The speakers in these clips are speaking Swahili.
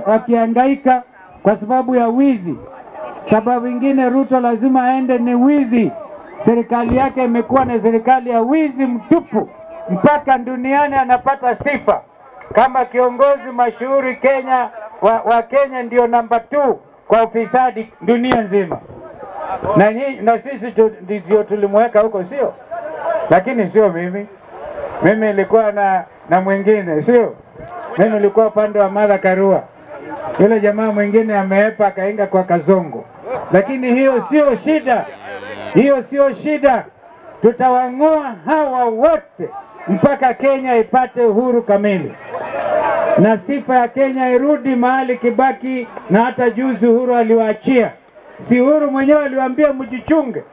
wakihangaika kwa sababu ya wizi. Sababu ingine Ruto lazima aende ni wizi. Serikali yake imekuwa na serikali ya wizi mtupu, mpaka duniani anapata sifa kama kiongozi mashuhuri Kenya wa Kenya ndio namba 2 kwa ufisadi dunia nzima. Na sisi ndio tulimweka huko, sio? Lakini sio mimi. Mimi nilikuwa na mwingine, sio? Mimi nilikuwa upande wa Martha Karua. Yule jamaa mwingine ameepa akainga kwa Kazongo. Lakini hiyo sio shida. Hiyo sio shida. Tutawang'oa hawa wote mpaka Kenya ipate uhuru kamili. Na sifa ya Kenya irudi mahali Kibaki na hata juzi Uhuru aliwaachia. Si Uhuru mwenyewe aliwaambia mjichunge.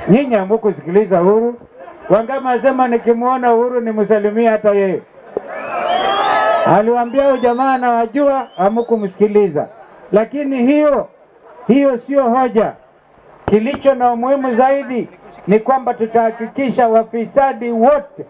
Nyinyi hamkusikiliza Uhuru. Wangama asema nikimuona Uhuru nimsalimie hata yeye. Aliwaambia huyu jamaa na wajua, hamkumsikiliza. Lakini hiyo sio hoja. Kilicho na umuhimu zaidi ni kwamba tutahakikisha wafisadi wote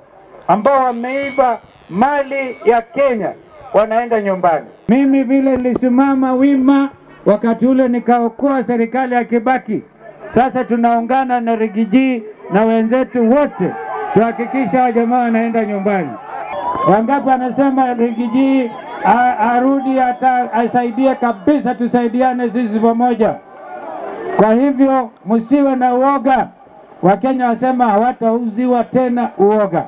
ambao wameiba mali ya Kenya wanaenda nyumbani. Mimi vile nilisimama wima wakati ule nikaokoa serikali ya Kibaki. Sasa tunaungana na Rigiji na wenzetu wote tuhakikisha wa jamaa wanaenda nyumbani. Wangapi anasema Rigiji arudi asaidie kabisa, tusaidiane sisi pamoja. Kwa hivyo msiwe na uoga. Wakenya wasema hawatauziwa tena uoga.